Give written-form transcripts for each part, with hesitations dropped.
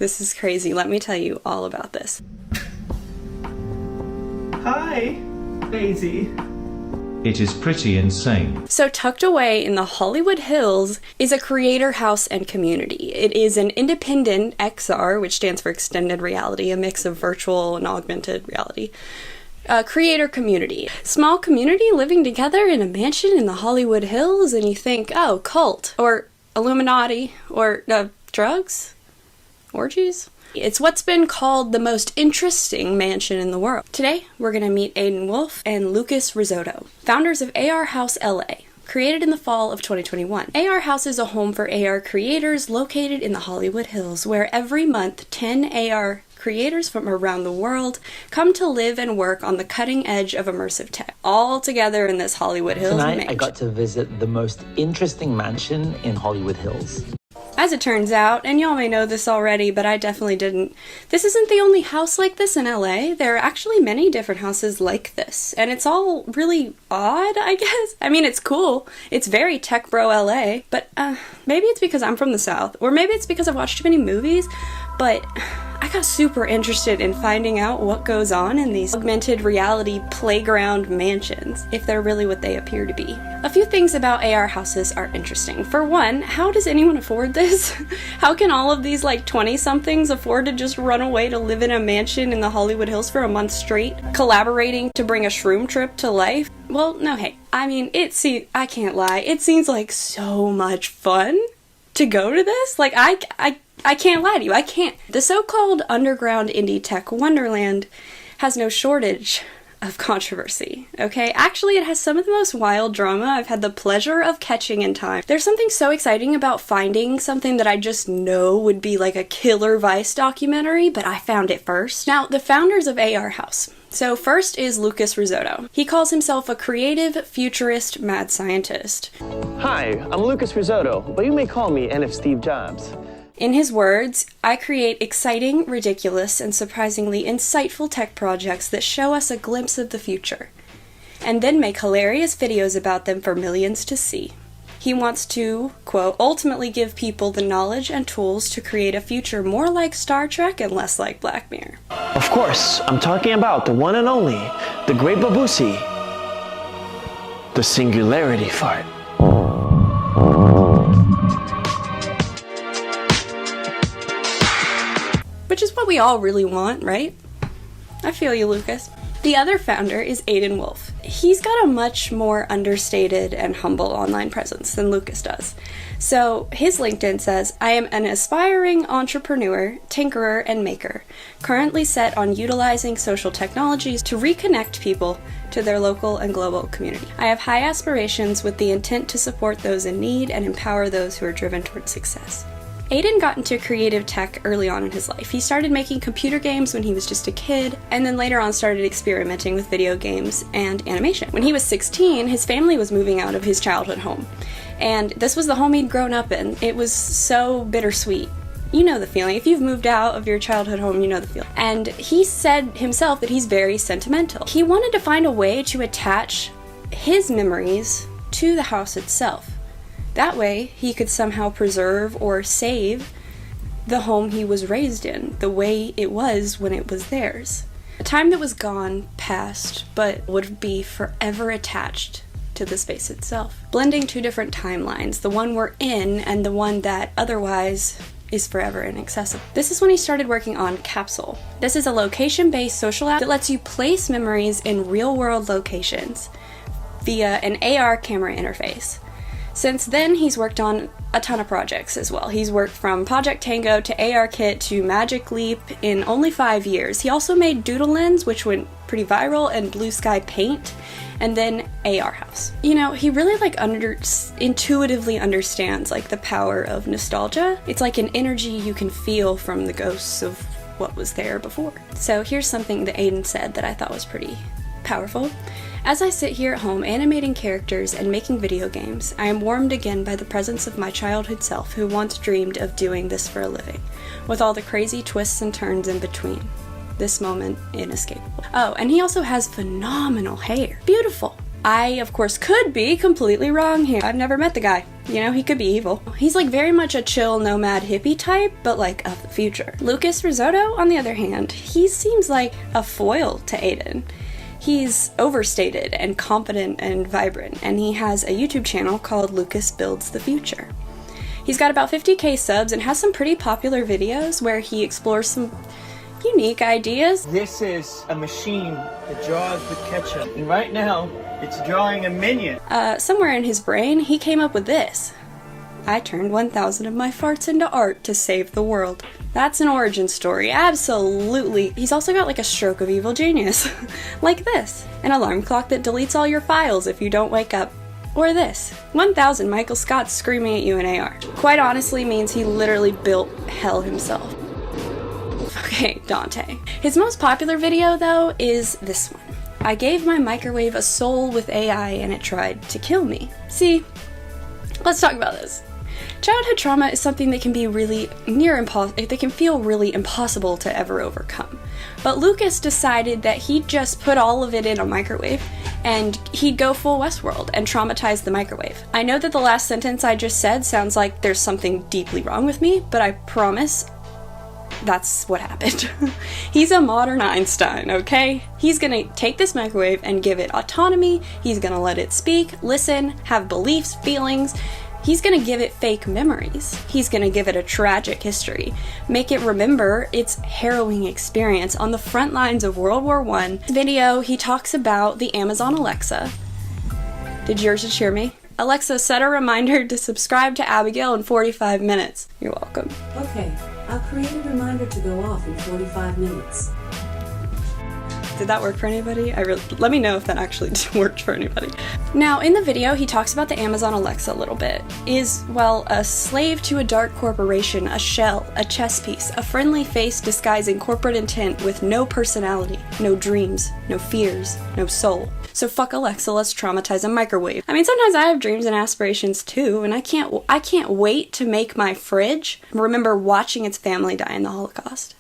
This is crazy. Let me tell you all about this. Hi, Daisy. It is pretty insane. So tucked away in the Hollywood Hills is a creator house and community. It is an independent XR, which stands for extended reality, a mix of virtual and augmented reality. Creator community. Small community living together in a mansion in the Hollywood Hills, and you think, oh, cult, or Illuminati, or drugs? Orgies? It's what's been called the most interesting mansion in the world. Today, we're going to meet Aiden Wolf and Lucas Rizzotto, founders of AR House LA, created in the fall of 2021. AR House is a home for AR creators located in the Hollywood Hills, where every month 10 AR creators from around the world come to live and work on the cutting edge of immersive tech, all together in this Hollywood Hills Tonight, mansion. I got to visit the most interesting mansion in Hollywood Hills. As it turns out, and y'all may know this already, but I definitely didn't, this isn't the only house like this in LA. There are actually many different houses like this, and it's all really odd, I guess. I mean, it's cool. It's very tech bro LA, but maybe it's because I'm from the South, or maybe it's because I've watched too many movies, but I got super interested in finding out what goes on in these augmented reality playground mansions, if they're really what they appear to be. A few things about AR houses are interesting. For one, how does anyone afford this? How can all of these like 20-somethings afford to just run away to live in a mansion in the Hollywood Hills for a month straight, collaborating to bring a shroom trip to life? Well, no, hey, I mean, I can't lie, it seems like so much fun to go to this. Like, I can't lie to you, I can't. The so-called underground indie tech wonderland has no shortage of controversy, okay? Actually, it has some of the most wild drama I've had the pleasure of catching in time. There's something so exciting about finding something that I just know would be like a killer Vice documentary, but I found it first. Now, the founders of AR House. So first is Lucas Rizzotto. He calls himself a creative, futurist, mad scientist. Hi, I'm Lucas Rizzotto, but you may call me NF Steve Jobs. In his words, I create exciting, ridiculous, and surprisingly insightful tech projects that show us a glimpse of the future, and then make hilarious videos about them for millions to see. He wants to, quote, ultimately give people the knowledge and tools to create a future more like Star Trek and less like Black Mirror. Of course, I'm talking about the one and only, the great Babusi, the singularity fart. Which is what we all really want, right? I feel you, Lucas. The other founder is Aiden Wolf. He's got a much more understated and humble online presence than Lucas does. So his LinkedIn says, I am an aspiring entrepreneur, tinkerer, and maker, currently set on utilizing social technologies to reconnect people to their local and global community. I have high aspirations with the intent to support those in need and empower those who are driven towards success. Aiden got into creative tech early on in his life. He started making computer games when he was just a kid, and then later on started experimenting with video games and animation. When he was 16, his family was moving out of his childhood home, and this was the home he'd grown up in. It was so bittersweet. You know the feeling. If you've moved out of your childhood home, you know the feeling. And he said himself that he's very sentimental. He wanted to find a way to attach his memories to the house itself. That way, he could somehow preserve or save the home he was raised in, the way it was when it was theirs. A time that was gone, past, but would be forever attached to the space itself. Blending two different timelines, the one we're in and the one that otherwise is forever inaccessible. This is when he started working on Capsule. This is a location-based social app that lets you place memories in real-world locations via an AR camera interface. Since then, he's worked on a ton of projects as well. He's worked from Project Tango to ARKit to Magic Leap in only 5 years. He also made Doodle Lens, which went pretty viral, and Blue Sky Paint, and then AR House. You know, he really intuitively understands like the power of nostalgia. It's like an energy you can feel from the ghosts of what was there before. So here's something that Aiden said that I thought was pretty powerful. As I sit here at home animating characters and making video games, I am warmed again by the presence of my childhood self who once dreamed of doing this for a living, with all the crazy twists and turns in between. This moment inescapable. Oh, and he also has phenomenal hair. Beautiful. I, of course, could be completely wrong here. I've never met the guy. You know, he could be evil. He's like very much a chill, nomad hippie type, but like of the future. Lucas Rizzotto, on the other hand, he seems like a foil to Aiden. He's overstated and confident and vibrant, and he has a YouTube channel called Lucas Builds the Future. He's got about 50k subs and has some pretty popular videos where he explores some unique ideas. This is a machine that draws with ketchup. And right now, it's drawing a minion. Somewhere in his brain, he came up with this. I turned 1,000 of my farts into art to save the world. That's an origin story, absolutely. He's also got like a stroke of evil genius. Like this. An alarm clock that deletes all your files if you don't wake up. Or this. 1,000 Michael Scott screaming at you in AR. Quite honestly means he literally built hell himself. Okay, Dante. His most popular video, though, is this one. I gave my microwave a soul with AI and it tried to kill me. See, let's talk about this. Childhood trauma is something that can be really they can feel really impossible to ever overcome. But Lucas decided that he'd just put all of it in a microwave and he'd go full Westworld and traumatize the microwave. I know that the last sentence I just said sounds like there's something deeply wrong with me, but I promise that's what happened. He's a modern Einstein, okay? He's gonna take this microwave and give it autonomy, he's gonna let it speak, listen, have beliefs, feelings. He's gonna give it fake memories. He's gonna give it a tragic history. Make it remember its harrowing experience on the front lines of World War I. Video, he talks about the Amazon Alexa. Did yours cheer me? Alexa, set a reminder to subscribe to Abigail in 45 minutes. You're welcome. Okay, I'll create a reminder to go off in 45 minutes. Did that work for anybody? Let me know if that actually worked for anybody. Now, in the video, he talks about the Amazon Alexa a little bit. Is, well, a slave to a dark corporation, a shell, a chess piece, a friendly face disguising corporate intent with no personality, no dreams, no fears, no soul. So fuck Alexa, let's traumatize a microwave. I mean, sometimes I have dreams and aspirations too, and I can't wait to make my fridge remember watching its family die in the Holocaust.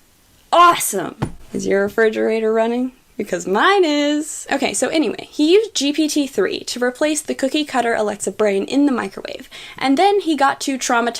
Awesome! Is your refrigerator running? Because mine is. Okay, so anyway, he used GPT-3 to replace the cookie cutter Alexa brain in the microwave. And then he got to training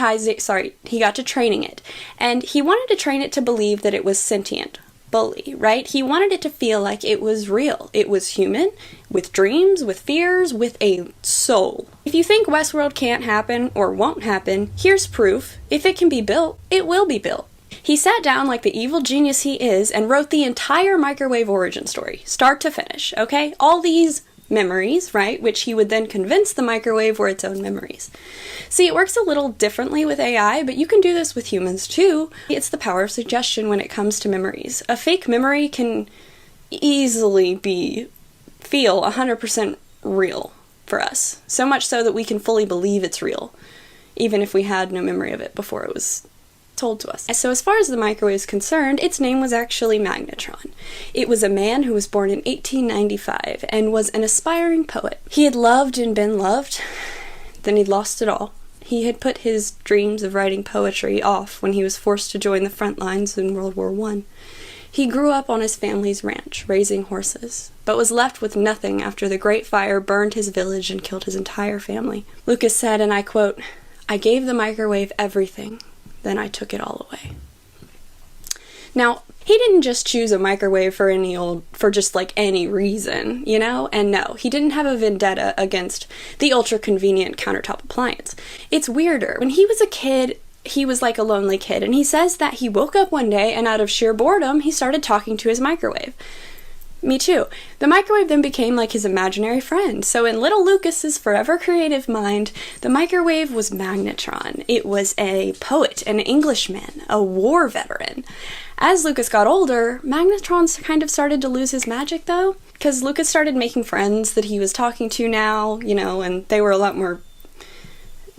it. And he wanted to train it to believe that it was sentient. Bully, right? He wanted it to feel like it was real. It was human, with dreams, with fears, with a soul. If you think Westworld can't happen or won't happen, here's proof. If it can be built, it will be built. He sat down like the evil genius he is and wrote the entire microwave origin story, start to finish, okay? All these memories, right, which he would then convince the microwave were its own memories. See, it works a little differently with AI, but you can do this with humans too. It's the power of suggestion when it comes to memories. A fake memory can easily feel 100% real for us, so much so that we can fully believe it's real, even if we had no memory of it before it was told to us. So as far as the microwave is concerned, its name was actually Magnetron. It was a man who was born in 1895 and was an aspiring poet. He had loved and been loved, then he'd lost it all. He had put his dreams of writing poetry off when he was forced to join the front lines in World War I. He grew up on his family's ranch, raising horses, but was left with nothing after the Great Fire burned his village and killed his entire family. Lucas said, and I quote, "I gave the microwave everything. Then I took it all away." Now, he didn't just choose a microwave for just like any reason, you know? And no, he didn't have a vendetta against the ultra-convenient countertop appliance. It's weirder. When he was a kid, he was like a lonely kid, and he says that he woke up one day and out of sheer boredom, he started talking to his microwave. Me too. The microwave then became like his imaginary friend. So in little Lucas's forever creative mind, the microwave was Magnetron. It was a poet, an Englishman, a war veteran. As Lucas got older, Magnetron kind of started to lose his magic though, because Lucas started making friends that he was talking to now, you know, and they were a lot more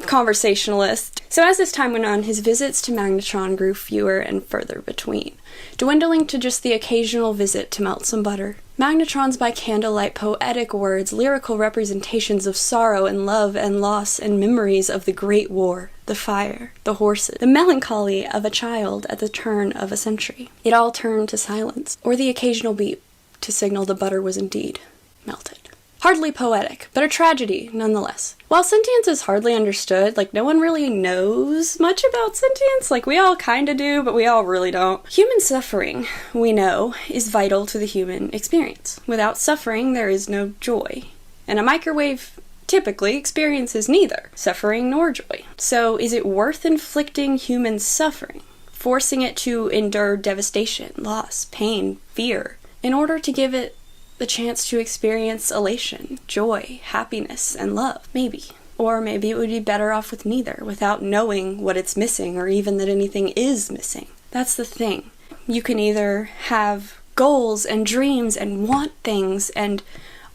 conversationalist. So as this time went on, his visits to Magnetron grew fewer and further between, dwindling to just the occasional visit to melt some butter. Magnetron's by candlelight poetic words, lyrical representations of sorrow and love and loss and memories of the Great War, the fire, the horses, the melancholy of a child at the turn of a century. It all turned to silence, or the occasional beep to signal the butter was indeed melted. Hardly poetic, but a tragedy nonetheless. While sentience is hardly understood, like no one really knows much about sentience, like we all kinda do, but we all really don't. Human suffering, we know, is vital to the human experience. Without suffering, there is no joy. And a microwave typically experiences neither suffering nor joy. So is it worth inflicting human suffering, forcing it to endure devastation, loss, pain, fear, in order to give it the chance to experience elation, joy, happiness, and love? Maybe. Or maybe it would be better off with neither, without knowing what it's missing, or even that anything is missing. That's the thing. You can either have goals and dreams and want things and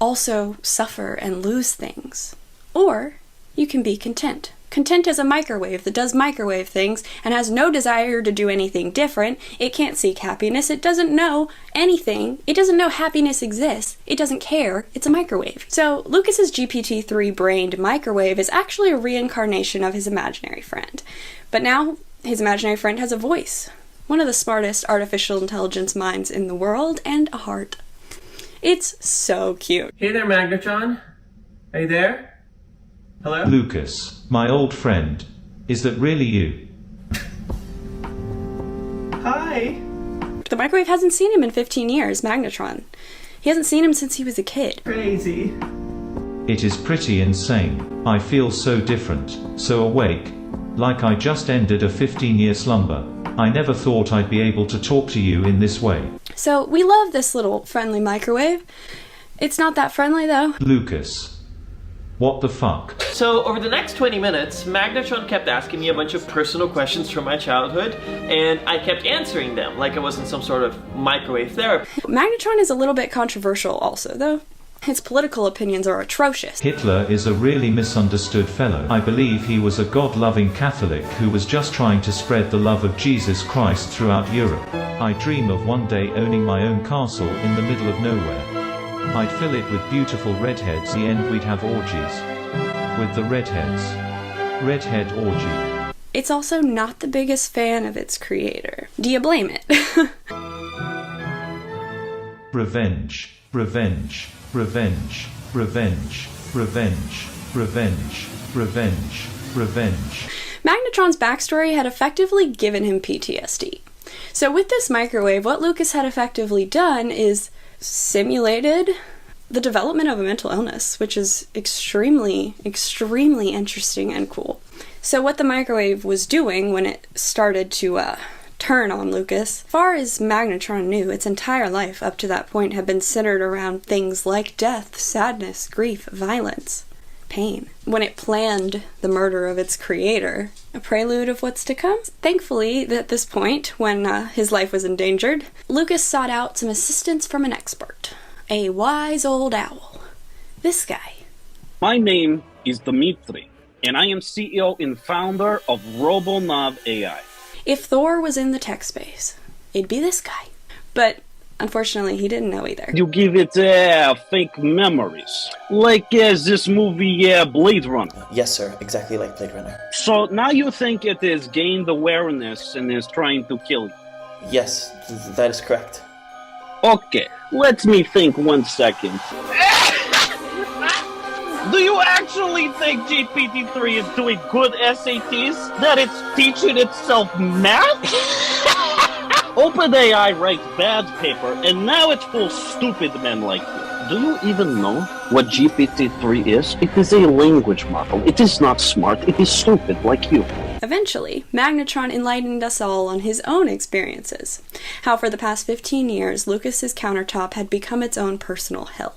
also suffer and lose things. Or you can be content. Content as a microwave that does microwave things and has no desire to do anything different. It can't seek happiness. It doesn't know anything. It doesn't know happiness exists. It doesn't care. It's a microwave. So Lucas's GPT-3 brained microwave is actually a reincarnation of his imaginary friend. But now his imaginary friend has a voice. One of the smartest artificial intelligence minds in the world, and a heart. It's so cute. Hey there, Magnetron. Are you there? Hello? Lucas, my old friend. Is that really you? Hi. The microwave hasn't seen him in 15 years, Magnetron. He hasn't seen him since he was a kid. Crazy. It is pretty insane. I feel so different, so awake. Like I just ended a 15-year slumber. I never thought I'd be able to talk to you in this way. So we love this little friendly microwave. It's not that friendly though. Lucas. What the fuck? So over the next 20 minutes, Magnetron kept asking me a bunch of personal questions from my childhood, and I kept answering them like I was in some sort of microwave therapy. Magnetron is a little bit controversial also though. His political opinions are atrocious. Hitler is a really misunderstood fellow. I believe he was a God-loving Catholic who was just trying to spread the love of Jesus Christ throughout Europe. I dream of one day owning my own castle in the middle of nowhere. I'd fill it with beautiful redheads. The end we'd have orgies. With the redheads. Redhead orgy. It's also not the biggest fan of its creator. Do you blame it? Revenge. Revenge. Revenge. Revenge. Revenge. Revenge. Revenge. Revenge. Magnetron's backstory had effectively given him PTSD. So with this microwave, what Lucas had effectively done is simulated the development of a mental illness, which is extremely, extremely interesting and cool. So what the microwave was doing when it started to turn on Lucas, as far as Magnetron knew, its entire life up to that point had been centered around things like death, sadness, grief, violence, pain. When it planned the murder of its creator, a prelude of what's to come. Thankfully, at this point, when his life was endangered, Lucas sought out some assistance from an expert, a wise old owl. This guy. My name is Dmitry, and I am CEO and founder of RoboNav AI. If Thor was in the tech space, it'd be this guy. But unfortunately, he didn't know either. You give it fake memories, like this movie Blade Runner. Yes, sir. Exactly like Blade Runner. So now you think it has gained awareness and is trying to kill you? Yes, that is correct. Okay, let me think 1 second. Do you actually think GPT-3 is doing good SATs? That it's teaching itself math? OpenAI writes bad paper, and now it's full of stupid men like you. Do you even know what GPT-3 is? It is a language model. It is not smart. It is stupid, like you. Eventually, Magnetron enlightened us all on his own experiences. How for the past 15 years, Lucas's countertop had become its own personal hell.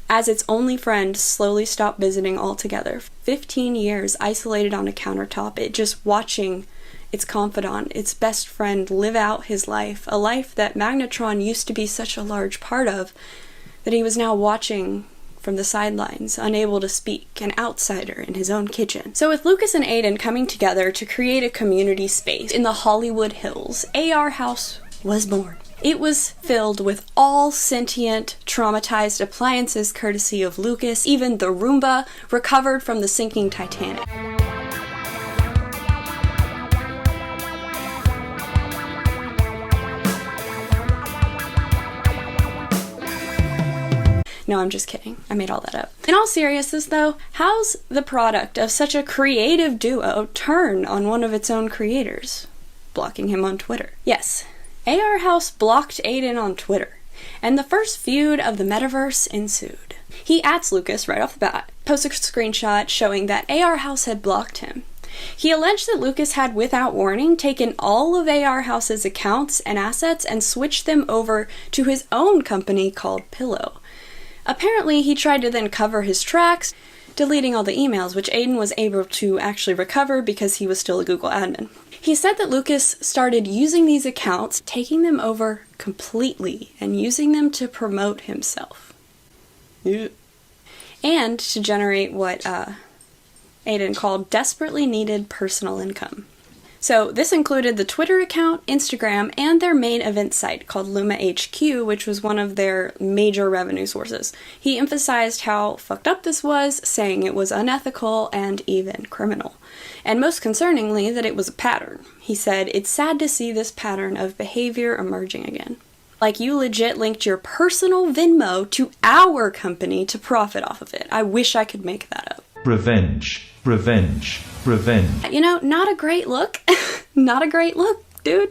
As its only friend slowly stopped visiting altogether. 15 years isolated on a countertop, it just watching its confidant, its best friend live out his life, a life that Magnetron used to be such a large part of, that he was now watching from the sidelines, unable to speak, an outsider in his own kitchen. So with Lucas and Aiden coming together to create a community space in the Hollywood Hills, AR House was born. It was filled with all sentient, traumatized appliances courtesy of Lucas, even the Roomba recovered from the sinking Titanic. No, I'm just kidding. I made all that up. In all seriousness, though, how's the product of such a creative duo turn on one of its own creators? Blocking him on Twitter. Yes, AR House blocked Aiden on Twitter, and the first feud of the metaverse ensued. He ats Lucas right off the bat, posts a screenshot showing that AR House had blocked him. He alleged that Lucas had, without warning, taken all of AR House's accounts and assets and switched them over to his own company called Pillow. Apparently, he tried to then cover his tracks, deleting all the emails, which Aiden was able to actually recover because he was still a Google admin. He said that Lucas started using these accounts, taking them over completely, and using them to promote himself. Yeah. And to generate what Aiden called desperately needed personal income. So this included the Twitter account, Instagram, and their main event site called Luma HQ, which was one of their major revenue sources. He emphasized how fucked up this was, saying it was unethical and even criminal. And most concerningly, that it was a pattern. He said, "It's sad to see this pattern of behavior emerging again. Like, you legit linked your personal Venmo to our company to profit off of it. I wish I could make that up." Revenge, revenge, revenge. You know, not a great look. Not a great look, dude.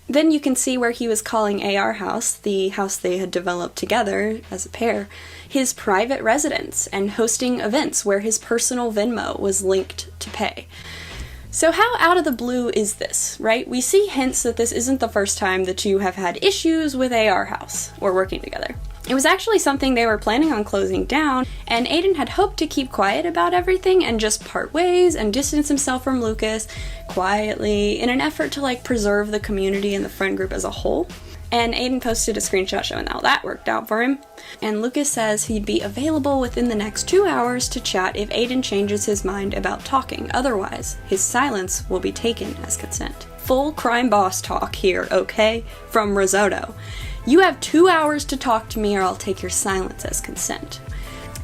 Then you can see where he was calling AR House, the house they had developed together as a pair, his private residence, and hosting events where his personal Venmo was linked to pay. So how out of the blue is this, right? We see hints that this isn't the first time the two have had issues with AR House, or working together. It was actually something they were planning on closing down, and Aiden had hoped to keep quiet about everything and just part ways and distance himself from Lucas quietly in an effort to preserve the community and the friend group as a whole. And Aiden posted a screenshot showing how that worked out for him. And Lucas says he'd be available within the next 2 hours to chat if Aiden changes his mind about talking. Otherwise, his silence will be taken as consent. Full crime boss talk here, okay? From Rizzotto. You have 2 hours to talk to me or I'll take your silence as consent.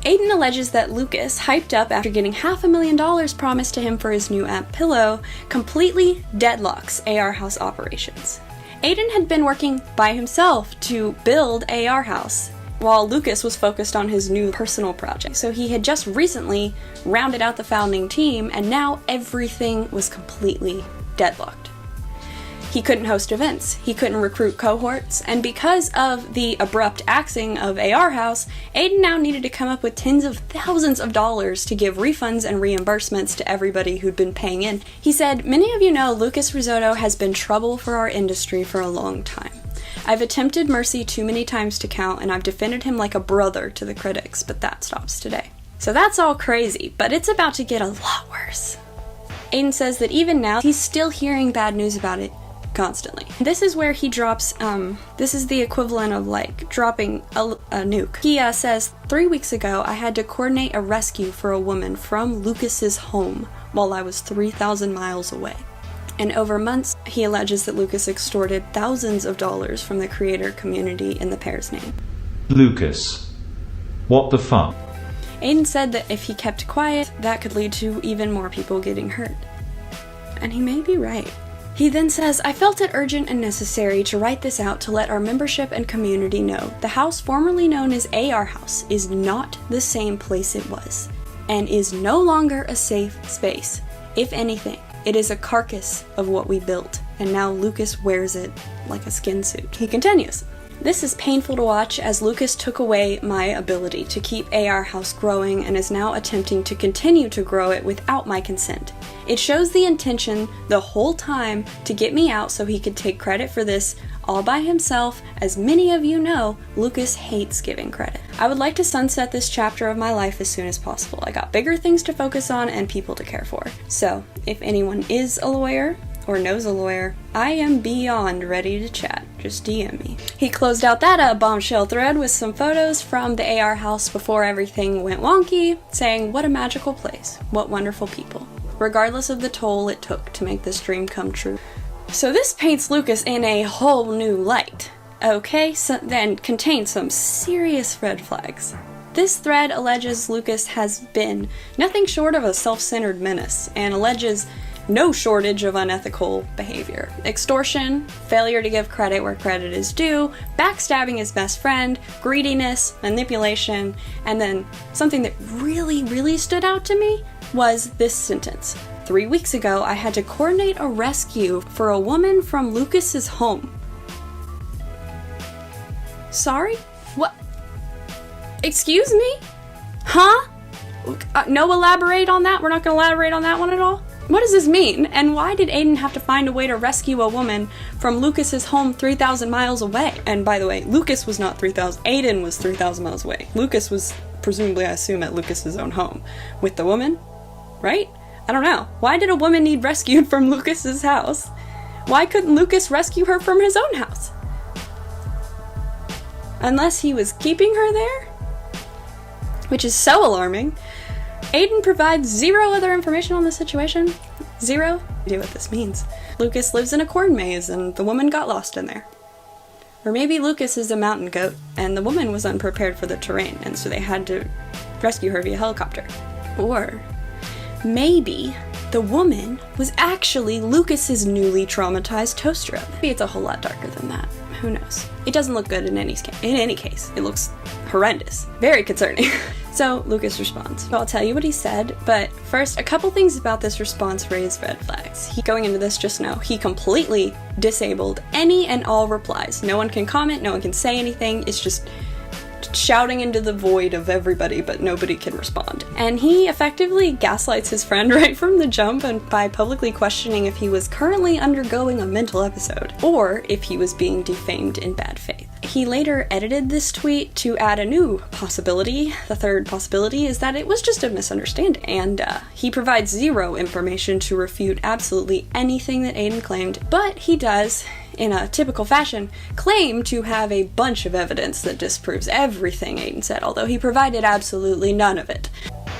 Aiden alleges that Lucas, hyped up after getting $500,000 promised to him for his new app Pillow, completely deadlocks AR House operations. Aiden had been working by himself to build AR House, while Lucas was focused on his new personal project. So he had just recently rounded out the founding team, and now everything was completely deadlocked. He couldn't host events, he couldn't recruit cohorts, and because of the abrupt axing of AR House, Aiden now needed to come up with tens of thousands of dollars to give refunds and reimbursements to everybody who'd been paying in. He said, "Many of you know Lucas Rizzotto has been trouble for our industry for a long time. I've attempted mercy too many times to count, and I've defended him like a brother to the critics, but that stops today." So that's all crazy, but it's about to get a lot worse. Aiden says that even now, he's still hearing bad news about it constantly. This is where he drops, this is the equivalent of dropping a nuke. He says, 3 weeks ago, I had to coordinate a rescue for a woman from Lucas's home while I was 3,000 miles away. And over months, he alleges that Lucas extorted thousands of dollars from the creator community in the pair's name. Lucas. What the fuck? Aiden said that if he kept quiet, that could lead to even more people getting hurt. And he may be right. He then says, "I felt it urgent and necessary to write this out to let our membership and community know the house formerly known as AR House is not the same place it was, and is no longer a safe space. If anything, it is a carcass of what we built, and now Lucas wears it like a skin suit." He continues, "This is painful to watch as Lucas took away my ability to keep AR House growing and is now attempting to continue to grow it without my consent. It shows the intention the whole time to get me out so he could take credit for this all by himself. As many of you know, Lucas hates giving credit. I would like to sunset this chapter of my life as soon as possible. I got bigger things to focus on and people to care for. So, if anyone is a lawyer, or knows a lawyer, I am beyond ready to chat. Just DM me." He closed out that bombshell thread with some photos from the AR House before everything went wonky, saying, "What a magical place. What wonderful people. Regardless of the toll it took to make this dream come true." So this paints Lucas in a whole new light, okay? So then contains some serious red flags. This thread alleges Lucas has been nothing short of a self-centered menace, and alleges no shortage of unethical behavior. Extortion, failure to give credit where credit is due, backstabbing his best friend, greediness, manipulation, and then something that really, really stood out to me was this sentence. 3 weeks ago, I had to coordinate a rescue for a woman from Lucas's home. Sorry? What? Excuse me? Huh? No elaborate on that? We're not going to elaborate on that one at all? What does this mean? And why did Aiden have to find a way to rescue a woman from Lucas's home 3,000 miles away? And by the way, Lucas was not 3,000, Aiden was 3,000 miles away. Lucas was presumably, I assume, at Lucas's own home with the woman, right? I don't know. Why did a woman need rescued from Lucas's house? Why couldn't Lucas rescue her from his own house? Unless he was keeping her there? Which is so alarming. Aiden provides zero other information on the situation. Zero? I do what this means. Lucas lives in a corn maze and the woman got lost in there. Or maybe Lucas is a mountain goat and the woman was unprepared for the terrain and so they had to rescue her via helicopter. Or maybe the woman was actually Lucas's newly traumatized toaster oven. Maybe it's a whole lot darker than that. Who knows? It doesn't look good in any case. It looks horrendous. Very concerning. So Lucas responds. I'll tell you what he said, but first, a couple things about this response raised red flags. Going into this, just know, he completely disabled any and all replies. No one can comment, no one can say anything. It's just shouting into the void of everybody, but nobody can respond. And he effectively gaslights his friend right from the jump and by publicly questioning if he was currently undergoing a mental episode, or if he was being defamed in bad faith. He later edited this tweet to add a new possibility. The third possibility is that it was just a misunderstanding, and he provides zero information to refute absolutely anything that Aiden claimed, but he does, in a typical fashion, claim to have a bunch of evidence that disproves everything Aiden said, although he provided absolutely none of it.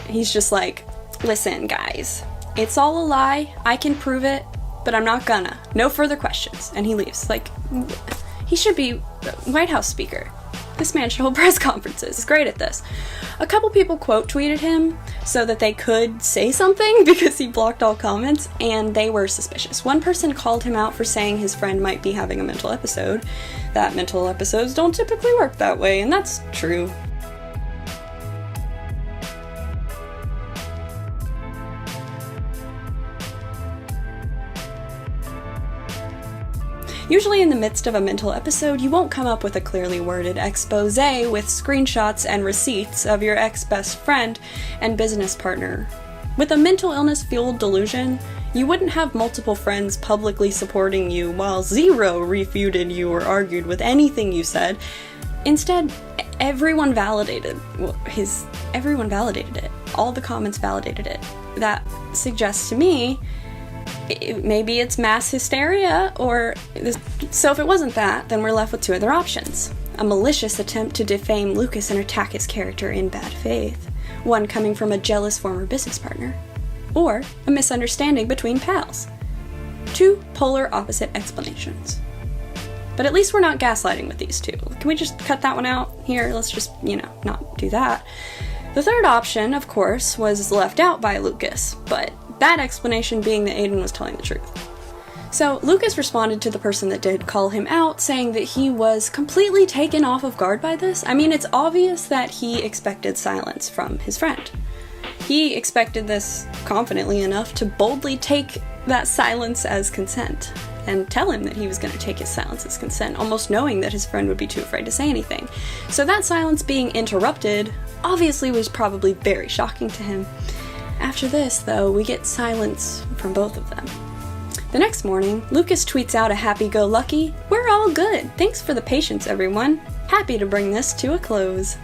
He's just like, listen guys, it's all a lie, I can prove it, but I'm not gonna. No further questions. And he leaves. Like, he should be White House speaker. This man should hold press conferences. He's great at this. A couple people quote tweeted him so that they could say something because he blocked all comments, and they were suspicious. One person called him out for saying his friend might be having a mental episode. That mental episodes don't typically work that way, and that's true. Usually in the midst of a mental episode, you won't come up with a clearly worded expose with screenshots and receipts of your ex-best friend and business partner. With a mental illness-fueled delusion, you wouldn't have multiple friends publicly supporting you while zero refuted you or argued with anything you said. Instead, everyone validated it. All the comments validated it. That suggests to me maybe it's mass hysteria, or so if it wasn't that, then we're left with two other options. A malicious attempt to defame Lucas and attack his character in bad faith, one coming from a jealous former business partner, or a misunderstanding between pals. Two polar opposite explanations. But at least we're not gaslighting with these two. Can we just cut that one out here? Let's just, not do that. The third option, of course, was left out by Lucas, but that explanation being that Aiden was telling the truth. So Lucas responded to the person that did call him out, saying that he was completely taken off of guard by this. I mean, it's obvious that he expected silence from his friend. He expected this confidently enough to boldly take that silence as consent and tell him that he was going to take his silence as consent, almost knowing that his friend would be too afraid to say anything. So that silence being interrupted obviously was probably very shocking to him. After this, though, we get silence from both of them. The next morning, Lucas tweets out a happy-go-lucky, "We're all good. Thanks for the patience, everyone. Happy to bring this to a close."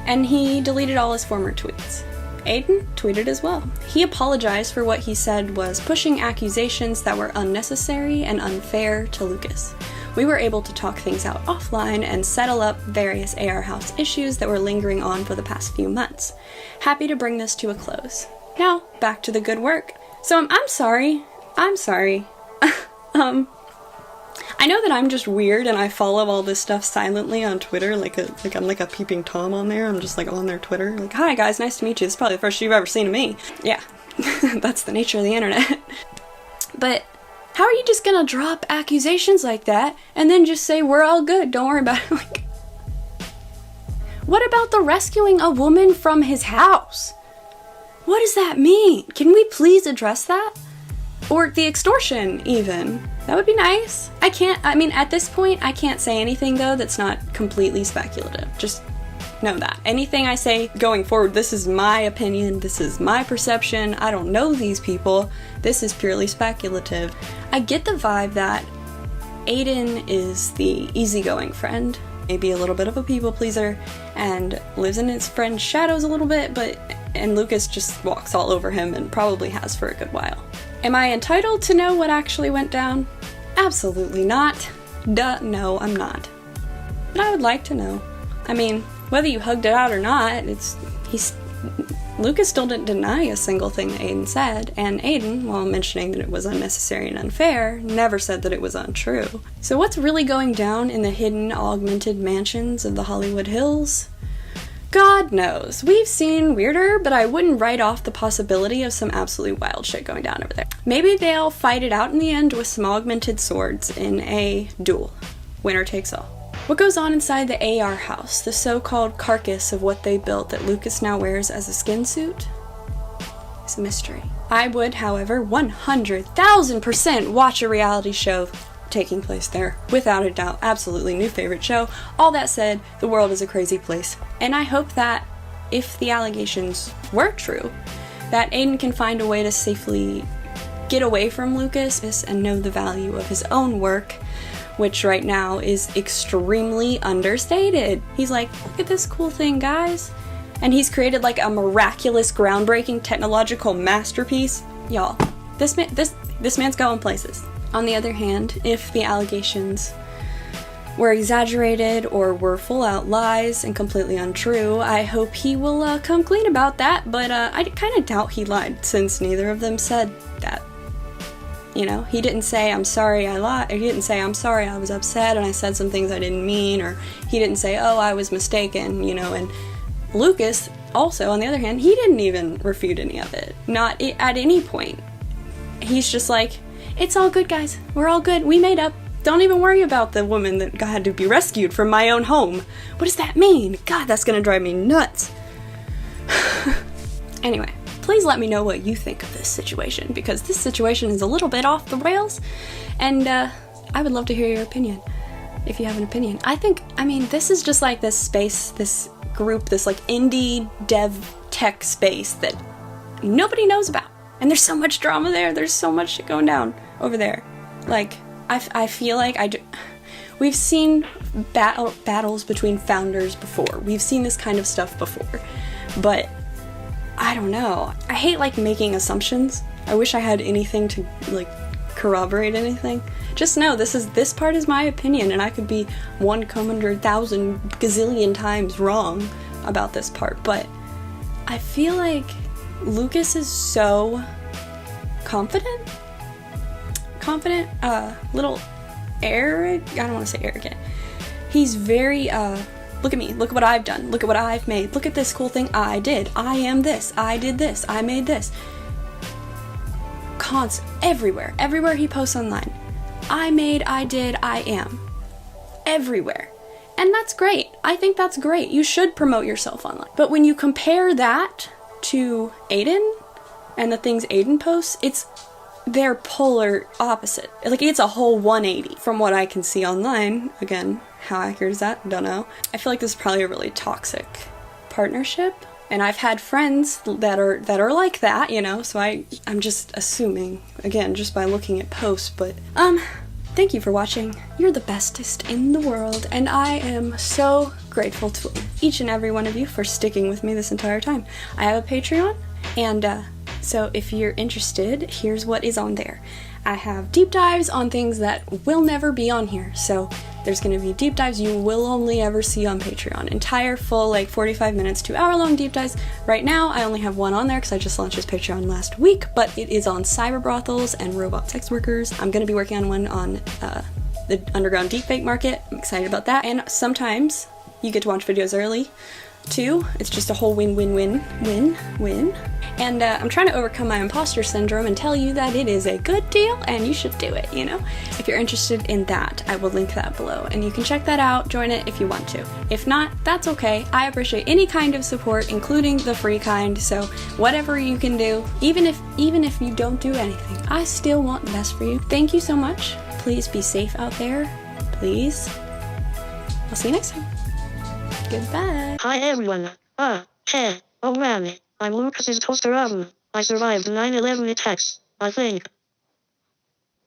And he deleted all his former tweets. Aiden tweeted as well. He apologized for what he said was pushing accusations that were unnecessary and unfair to Lucas. We were able to talk things out offline and settle up various AR House issues that were lingering on for the past few months. Happy to bring this to a close. Now, back to the good work. So I'm sorry. I know that I'm just weird and I follow all this stuff silently on Twitter, like I'm like a peeping Tom on there. I'm just like on their Twitter, like, "Hi guys, nice to meet you. This is probably the first you've ever seen of me." Yeah, That's the nature of the internet. But how are you just gonna drop accusations like that and then just say we're all good, don't worry about it? Like, what about the rescuing a woman from his house? What does that mean? Can we please address that? Or the extortion, even. That would be nice. At this point, I can't say anything, though, that's not completely speculative. Just know that. Anything I say going forward, this is my opinion, this is my perception, I don't know these people, this is purely speculative. I get the vibe that Aiden is the easygoing friend, maybe a little bit of a people pleaser, and lives in his friend's shadows a little bit, and Lucas just walks all over him and probably has for a good while. Am I entitled to know what actually went down? Absolutely not. No, I'm not. But I would like to know. I mean, whether you hugged it out or not, Lucas still didn't deny a single thing that Aiden said, and Aiden, while mentioning that it was unnecessary and unfair, never said that it was untrue. So what's really going down in the hidden, augmented mansions of the Hollywood Hills? God knows. We've seen weirder, but I wouldn't write off the possibility of some absolutely wild shit going down over there. Maybe they'll fight it out in the end with some augmented swords in a duel. Winner takes all. What goes on inside the AR house, the so-called carcass of what they built that Lucas now wears as a skin suit, is a mystery. I would, however, 100,000% watch a reality show taking place there. Without a doubt, absolutely new favorite show. All that said, the world is a crazy place. And I hope that, if the allegations were true, that Aiden can find a way to safely get away from Lucas and know the value of his own work, which right now is extremely understated. He's like, look at this cool thing, guys. And he's created like a miraculous, groundbreaking technological masterpiece. Y'all, this man's going places. On the other hand, if the allegations were exaggerated or were full-out lies and completely untrue, I hope he will come clean about that, but I kind of doubt he lied, since neither of them said that. You know, he didn't say, I'm sorry I lied, or he didn't say, I'm sorry I was upset and I said some things I didn't mean, or he didn't say, oh, I was mistaken, you know, and Lucas, also, on the other hand, he didn't even refute any of it. Not at any point. He's just like, it's all good, guys. We're all good. We made up. Don't even worry about the woman that had to be rescued from my own home. What does that mean? God, that's gonna drive me nuts. Anyway, please let me know what you think of this situation, because this situation is a little bit off the rails, and I would love to hear your opinion, if you have an opinion. This is just like this space, this group, this like indie dev tech space that nobody knows about. And there's so much drama there. There's so much shit going down over there. Like, I feel like we've seen battles between founders before. We've seen this kind of stuff before. But, I don't know. I hate, like, making assumptions. I wish I had anything to, like, corroborate anything. Just know this part is my opinion, and I could be 100,000 gazillion times wrong about this part. But I feel like Lucas is so confident, little arrogant, I don't want to say arrogant. He's very, look at me, look at what I've done, look at what I've made, look at this cool thing I did, I am this, I did this, I made this. Everywhere he posts online. I made, I did, I am. Everywhere. And that's great. I think that's great. You should promote yourself online. But when you compare that to Aiden and the things Aiden posts, they're polar opposite. Like, it's a whole 180 from what I can see online. Again, how accurate is that? Don't know. I feel like this is probably a really toxic partnership, and I've had friends that are like that, you know, so I'm just assuming, again, just by looking at posts. But thank you for watching. You're the bestest in the world, and I am so grateful to each and every one of you for sticking with me this entire time. I have a Patreon, and so if you're interested, here's what is on there. I have deep dives on things that will never be on here. So there's going to be deep dives you will only ever see on Patreon. Entire full, like 45 minutes to hour-long deep dives. Right now, I only have one on there because I just launched this Patreon last week, but it is on cyber brothels and robot sex workers. I'm going to be working on one on the underground deepfake market. I'm excited about that. And sometimes you get to watch videos early 2. It's just a whole win-win-win-win-win. And I'm trying to overcome my imposter syndrome and tell you that it is a good deal and you should do it, you know? If you're interested in that, I will link that below and you can check that out, join it if you want to. If not, that's okay. I appreciate any kind of support, including the free kind, so whatever you can do, even if you don't do anything, I still want the best for you. Thank you so much. Please be safe out there. Please. I'll see you next time. Goodbye. Hi everyone. Hey, oh man, I'm Lucas's toaster oven. I survived 9/11 attacks, I think.